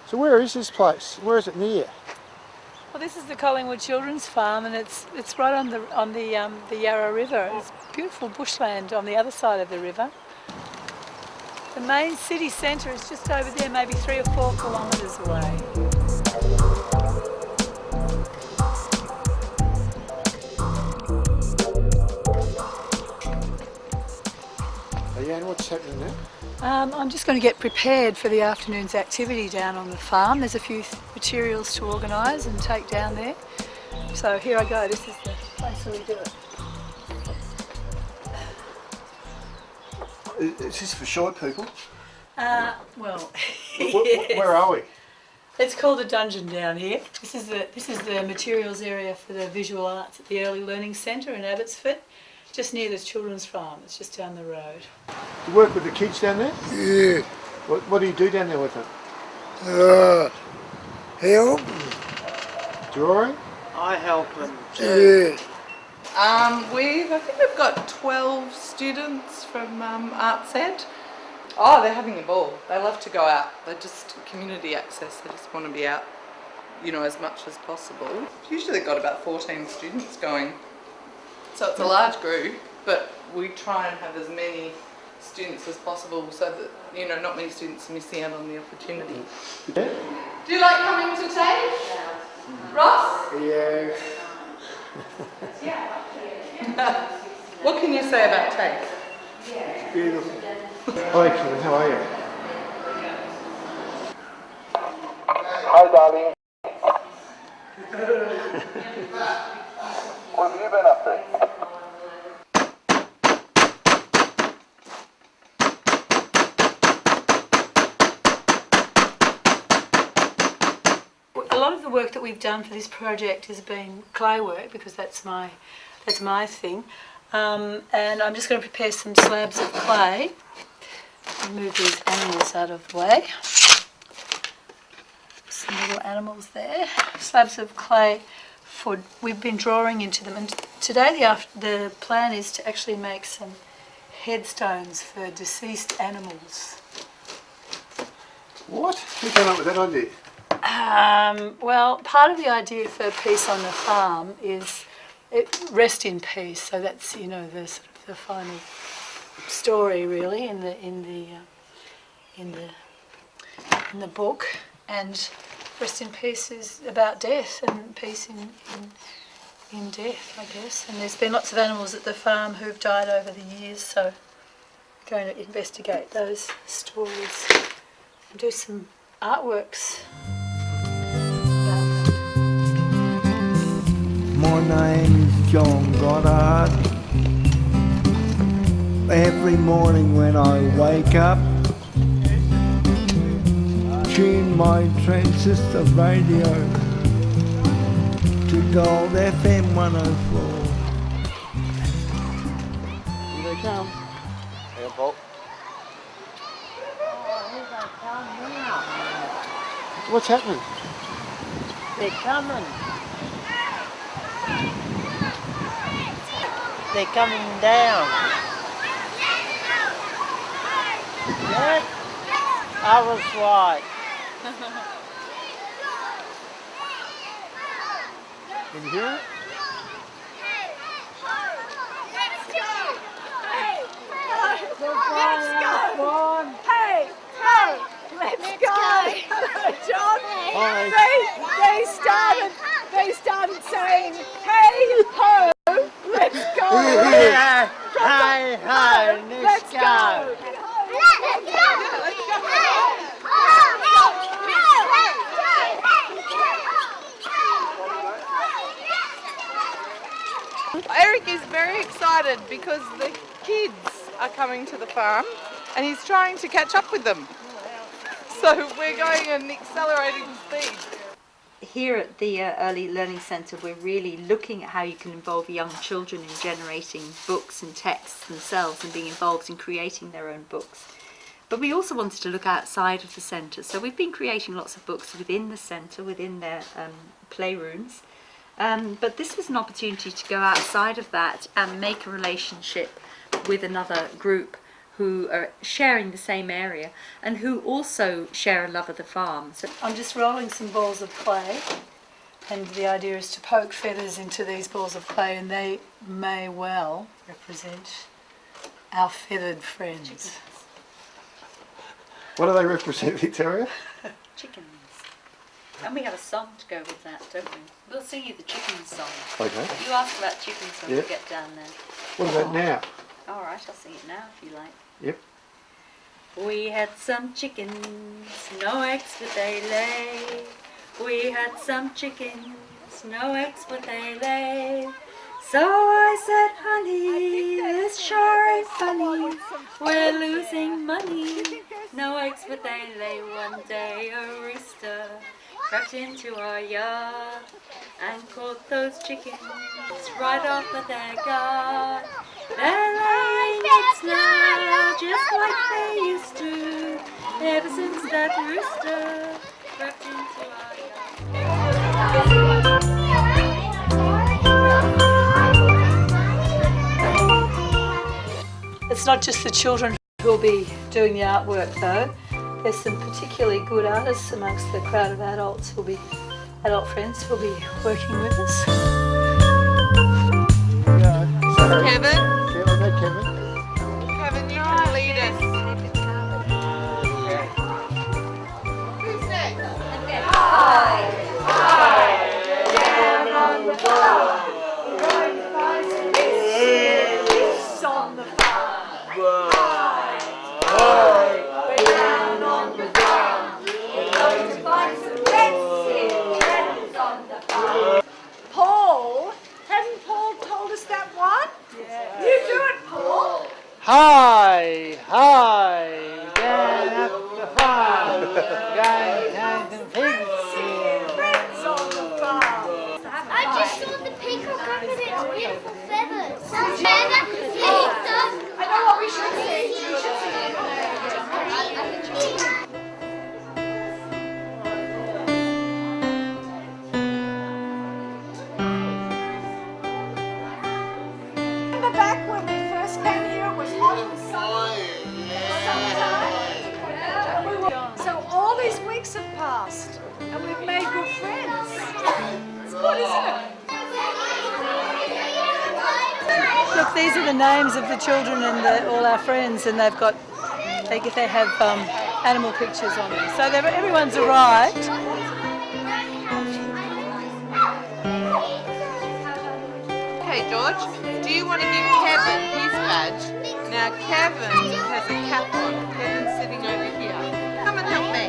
So where is this place? Where is it near? Well, this is the Collingwood Children's Farm, and it's right on the Yarra River. It's beautiful bushland on the other side of the river. The main city centre is just over there, maybe 3 or 4 kilometres away. Leanne, what's happening now? I'm just going to get prepared for the afternoon's activity down on the farm. There's a few materials to organise and take down there. So here I go, this is the place where we do it. Is this for shy people? Well, Where are we? It's called a dungeon down here. This is the materials area for the visual arts at the Early Learning Centre in Abbotsford, just near the children's farm. It's just down the road. You work with the kids down there? Yeah. What do you do down there with them? Help. Drawing? I help them Yeah. I think we've got 12 students from Arts Ed. Oh, they're having a ball. They love to go out. They're just community access. They just want to be out, you know, as much as possible. Usually they've got about 14 students going. So it's a large group, but we try and have as many students as possible so that, you know, not many students are missing out on the opportunity. Yeah. Do you like coming to TAFE? Ross? Yeah. What can you say about TAFE? Beautiful. Hi, Kevin, how are you? Hi, darling. What have you been up to? A lot of the work that we've done for this project has been clay work, because that's my thing. And I'm just going to prepare some slabs of clay. Move these animals out of the way. Some little animals there. Slabs of clay. We've been drawing into them, and today the plan is to actually make some headstones for deceased animals. What? Who came up with that idea? Well, part of the idea for Peace on the Farm is rest in peace. So that's, you know, the sort of the final story really in the book. And rest in peace is about death, and peace in death, I guess. And there's been lots of animals at the farm who've died over the years, so we're going to investigate those stories and do some artworks. My name's John Goddard. Every morning when I wake up, tune my transistor radio to Gold FM 104. Here they come. Hey, Paul. What's happening? They're coming. They're coming down. Yes, I was right. Can you hear it? John, they started saying, hey ho, let's go. Yeah, hi, hi, let's go. Eric is very excited because the kids are coming to the farm and he's trying to catch up with them. So we're going at an accelerating speed. Here at the Early Learning Centre, we're really looking at how you can involve young children in generating books and texts themselves and being involved in creating their own books. But we also wanted to look outside of the centre, so we've been creating lots of books within the centre, within their playrooms. But this was an opportunity to go outside of that and make a relationship with another group who are sharing the same area and who also share a love of the farm. So I'm just rolling some balls of clay, and the idea is to poke feathers into these balls of clay, and they may well represent our feathered friends. What do they represent, Victoria? chickens. And we have a song to go with that, don't we? We'll sing you the chicken song. Okay. You ask about chickens when Yep. we get down there. What about now? All right, I'll sing it now if you like. Yep. We had some chickens, no eggs but they lay. We had some chickens, no eggs but they lay. So I said, honey, this sure ain't funny. We're losing money. No eggs but they lay. One day a rooster crept into our yard and caught those chickens right off of their guard. They're laying eggs now just like they used to, ever since that rooster crept into our yard. It's not just the children who will be doing the artwork though. There's some particularly good artists amongst the crowd of adults who will be, adult friends who will be working with us. Kevin? Yeah, I know Kevin. Kevin, you can lead us. Who's next? Paul? Hasn't Paul told us that one? Yeah. You do it, Paul. Hi, hi, down up the farm, going home some pigs. Friends on the farm. I just saw the peacock over its beautiful feathers. Feather, peacock. I know what we should sing. We should sing it. Remember back when we first came here, it was hot and summertime? So all these weeks have passed and we've made good friends. It's good, isn't it? Look, these are the names of the children and all our friends, and they've got, they have animal pictures on them. So everyone's arrived. Okay, George, do you want to give Kevin his badge? Now, Kevin has a cap on. Kevin's sitting over here. Come and help me.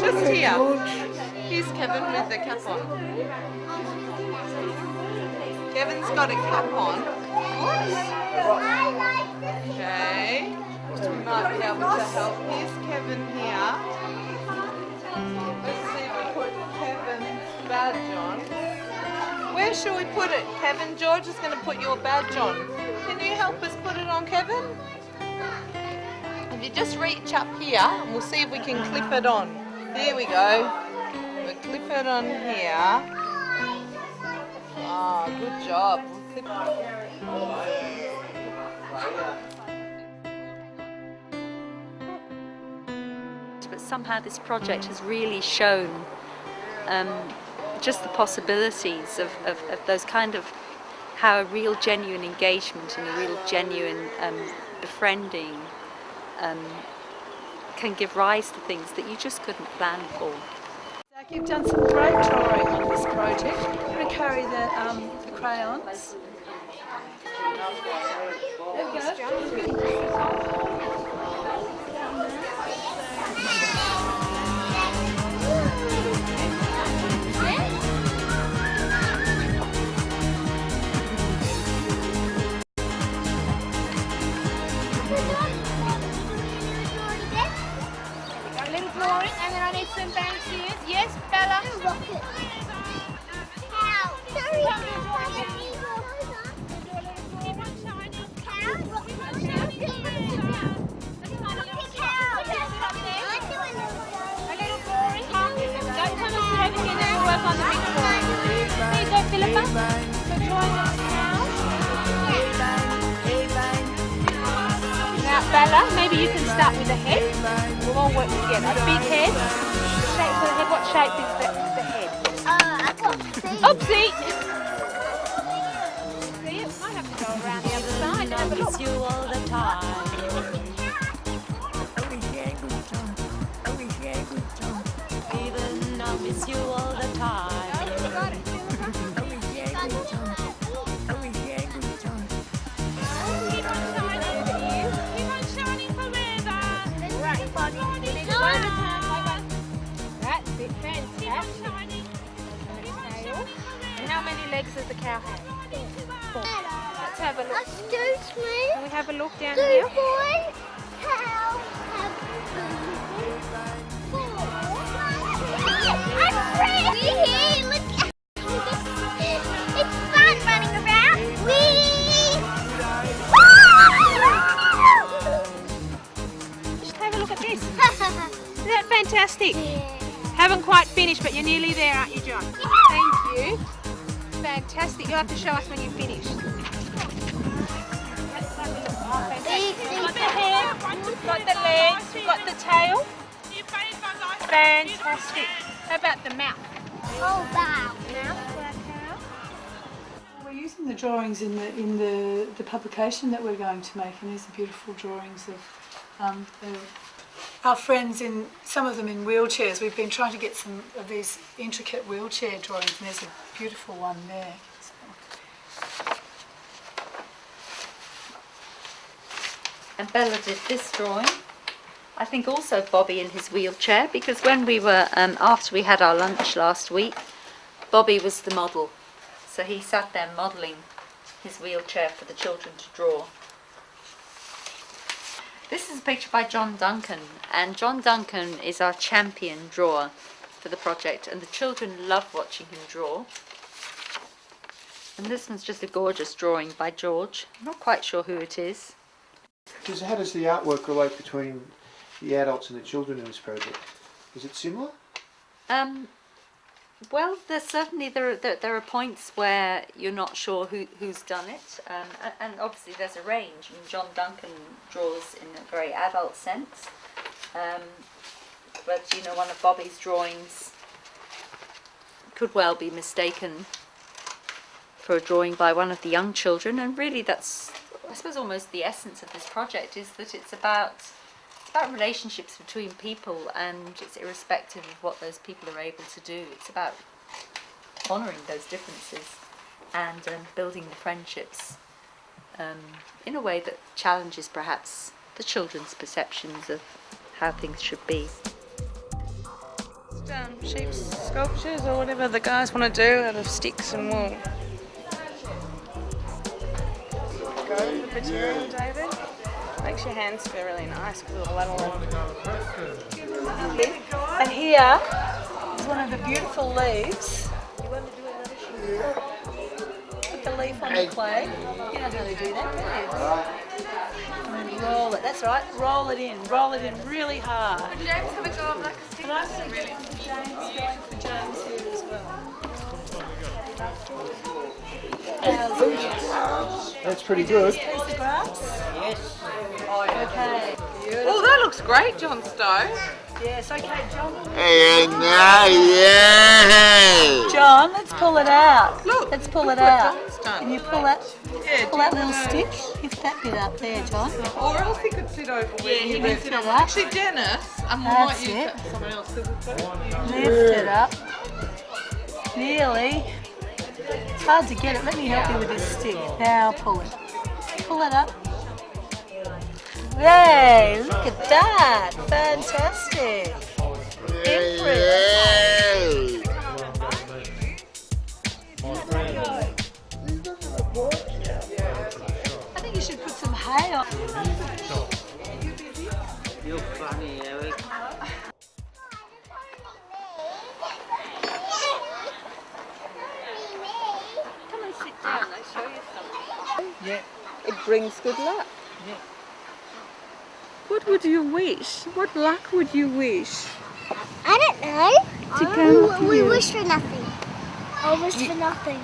Just here. Here's Kevin with the cap on. Kevin's got a cap on. Okay. We might be able to help. Here's Kevin here. Let's see if we put Kevin's badge on. Where should we put it? Kevin, George is going to put your badge on. Can you help us put it on, Kevin? If you just reach up here, and we'll see if we can clip it on. Here we go. We'll clip it on here. Ah, good job. We'll clip But somehow this project has really shown just the possibilities of those kind of, how a real genuine engagement and a real genuine befriending can give rise to things that you just couldn't plan for. Zach, you've done some great drawing on this project. I'm going to carry the crayons. There we go. A little drawing, and then I need some banks here. Yes, Bella? Rocket. Cow. Sorry. Bella, maybe you can start with the head. We'll all work together. Big head. Shape for the head. What shape is the head? Oopsie! See, it might have to go around the other side and have a look. You all the time. Even I miss you all the time. That's it, fantastic. And how many legs does the cow have? 4. Let's have a look. Excuse me. Can we have a look down here? Boy, cow have 4. I'm ready. Look. It's fun running around. Just have a look at this. Isn't that fantastic? Yeah. Haven't quite finished, but you're nearly there, aren't you, John? Thank you. Fantastic. You'll have to show us when you've finished. We've got the head, we've got the legs, we've got the tail. Fantastic. How about the mouth? Oh, wow. Mouth for our cow. We're using the drawings in the publication that we're going to make, and these are beautiful drawings of our friends, in some of them in wheelchairs. We've been trying to get some of these intricate wheelchair drawings, and there's a beautiful one there. And Bella did this drawing. I think also Bobby in his wheelchair, because when we were, after we had our lunch last week, Bobby was the model. So he sat there modelling his wheelchair for the children to draw. This is a picture by John Duncan, and John Duncan is our champion drawer for the project, and the children love watching him draw. And this one's just a gorgeous drawing by George. I'm not quite sure who it is. How does the artwork relate between the adults and the children in this project? Is it similar? Well, there's certainly there are points where you're not sure who's done it, and obviously there's a range. I mean, John Duncan draws in a very adult sense, but you know, one of Bobby's drawings could well be mistaken for a drawing by one of the young children, and really that's, I suppose, almost the essence of this project, is that it's about relationships between people, and it's irrespective of what those people are able to do. It's about honouring those differences and building the friendships in a way that challenges perhaps the children's perceptions of how things should be. Sheep sculptures or whatever the guys want to do out of sticks and wool. Go with the material, David. Makes your hands feel really nice with a little level. And here is one of the beautiful leaves. You want to do another shoot? Put the leaf on the clay. You know how they do that, don't you? And roll it. That's right. Roll it in. Roll it in really hard. Would James have a go of like a stick? And I think James going for James here as well. That's pretty good. Piece of grass? Yes. Okay. Oh, that looks great, John Stowe. Yes, okay, John. Yeah. John, let's pull it out. Look, let's pull look it what out. John's done. Can you pull that little John stick? knows. Lift that bit up there, John. Or else he could sit over where he you can lift sit it up. up. Actually, Dennis, we might That's use it. that for someone else. Lift it up. Nearly. It's hard to get it. Let me help you with this stick. Now pull it. Pull it up. Hey, look at that. Fantastic. Imprint. I think you should put some hay on. You're funny, Eric. Come and sit down, I'll show you something. Yeah. It brings good luck. Yeah. What would you wish? What luck would you wish? I don't know. We wish for nothing. I wish for nothing.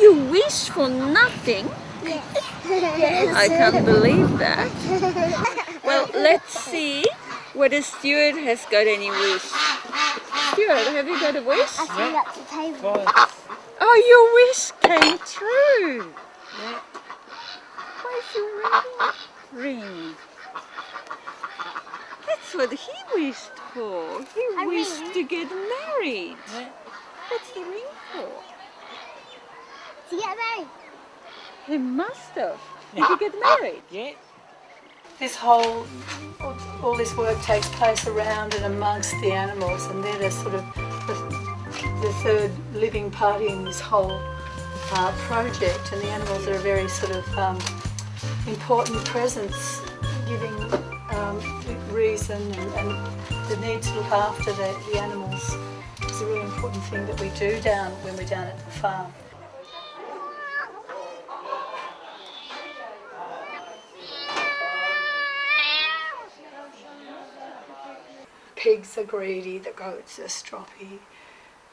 You wish for nothing? I can't believe that. Well, let's see whether Stuart has got any wish. Stuart, have you got a wish? I think that's the table. Oh, your wish came true. Where's your ring? That's what he wished for. He wished to get married. What's the ring for? To get married. He must have. Did you get married? Yeah. This whole, all this work takes place around and amongst the animals, and they're the sort of the third living party in this whole project, and the animals are a very sort of important presence, giving reason and the need to look after the animals is a really important thing that we do when we're down at the farm. Pigs are greedy, the goats are stroppy,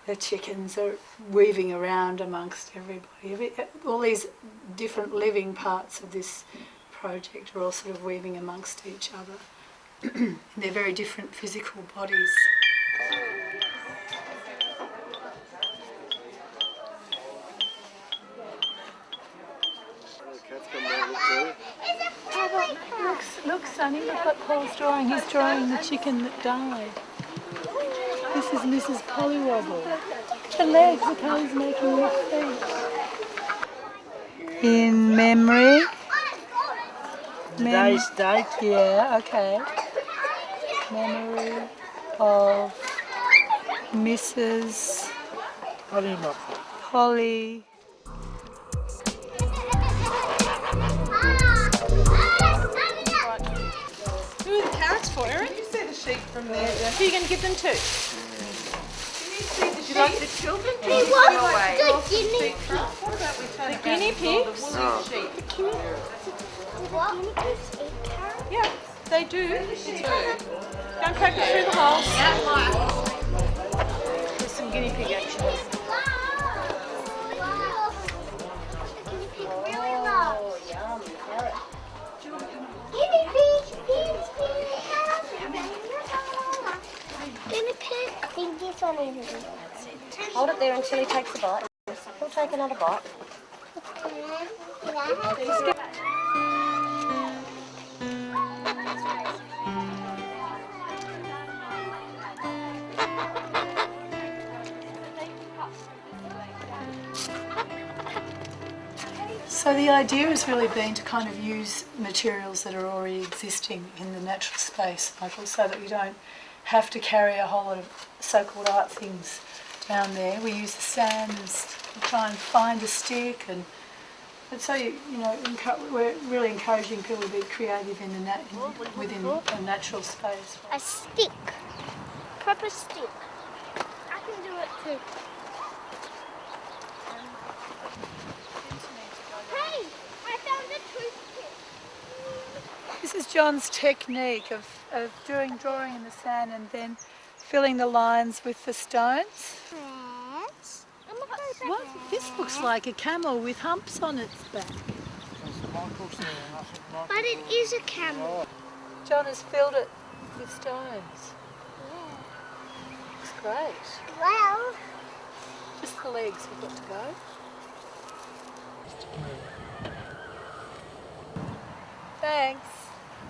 the chickens are weaving around amongst everybody. All these different living parts of this project are all sort of weaving amongst each other. They're very different physical bodies. Look, Sonny, look what Paul's drawing. He's drawing the chicken that died. This is Mrs. Pollywobble. The legs, look how he's making the feet. In memory. Today's date. Yeah, okay. Memory of Mrs. Polly. Who are the carrots for, Erin? Can you see the sheep from there? Who are you going to give them to? Would you like the children to He give wants them away? the guinea pig. What about we turn it guinea pigs? The woolly sheep. What? Guinea pigs eat carrots? Yeah, they do. Don't crack it through the holes. There's some guinea pig action. Wow. The guinea pig really loves. Guinea pig, carrots. Guinea pig. I think this one is. Hold it there until he takes a bite. He'll take another bite. So the idea has really been to kind of use materials that are already existing in the natural space, Michael, so that we don't have to carry a whole lot of so-called art things down there. We use the sand and try and find a stick, and so we're really encouraging people to be creative in the within a natural space. A stick. Proper stick. I can do it too. Hey! I found a toothpick. This is John's technique of drawing in the sand and then filling the lines with the stones. Yes. What? This looks like a camel with humps on its back. But it is a camel. John has filled it with stones. Looks great. Well, Just the legs have got to go. Thanks.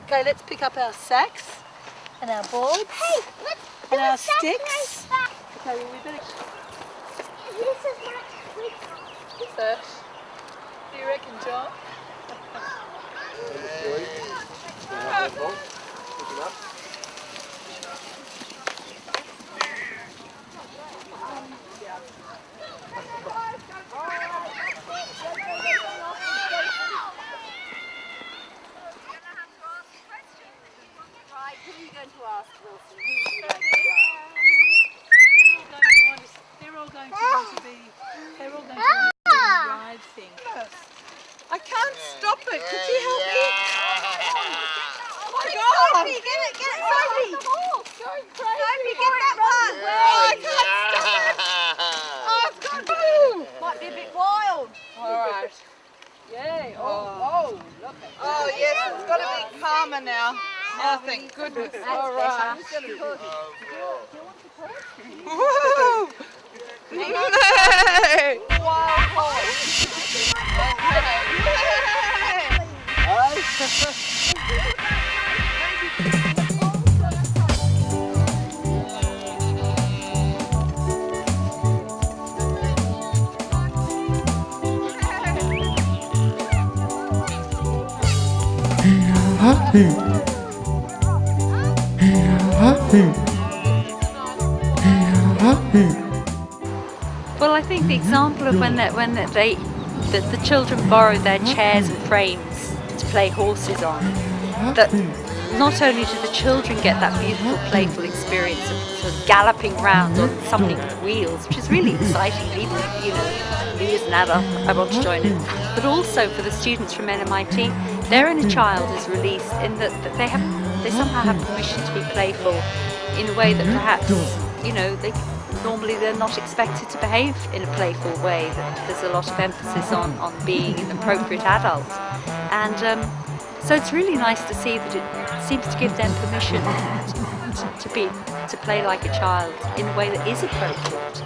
Okay, let's pick up our sacks and our boards. hey, let's do And a our sack sticks? race back. Okay, well we better This is my twist. search. Do you reckon, John? They're all going to want to ride thing. I can't stop it. Could you help me? Oh my God! Sophie, get it, Sophie! Sophie, get that one! Oh, I can't stop it! Oh, it's got to! Might be a bit wild. All right. Yay! Oh yes, it's got to be calmer now. Oh, thank goodness. All right. Woo! Wild horse. Well, I think the example of when the children borrowed their chairs and frames to play horses on, that not only do the children get that beautiful playful experience of sort of galloping round on something with wheels, which is really exciting, even me as an adult, I want to join in, but also for the students from NMIT, their inner child is released in that they somehow have permission to be playful in a way that perhaps, normally they're not expected to behave in a playful way. That there's a lot of emphasis on being an appropriate adult, and so it's really nice to see that it seems to give them permission to play like a child in a way that is appropriate.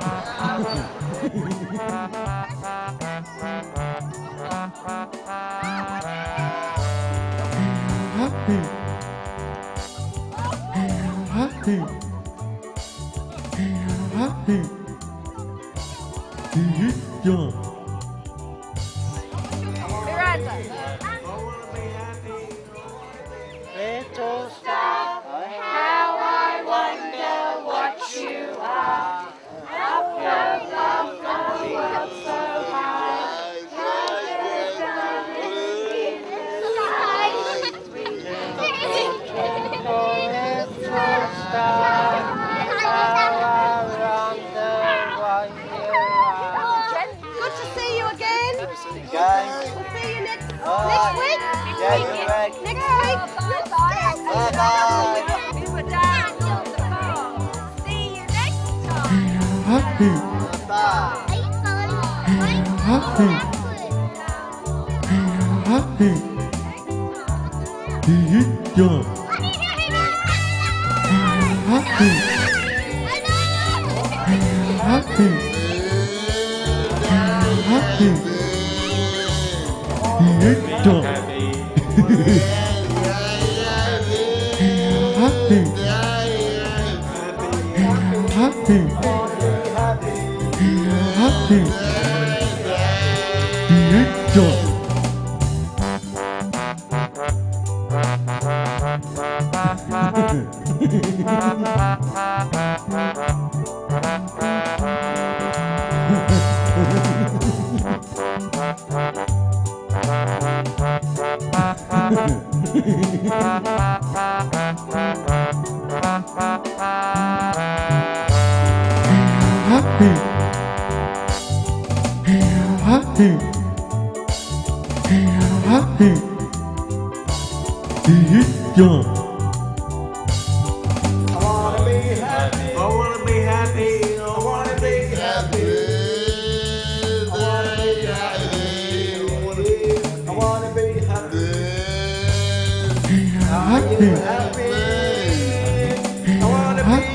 Little star, how I wonder what you are. Up above the world so high, little star, how I wonder what you are. Good to see you again. Guys, We'll see you next week. yeah, you're right. Next week. Bye-bye. We were down on the farm. See you next time. Bye.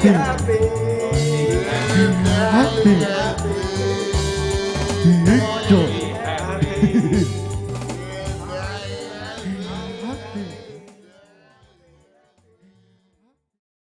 Happy.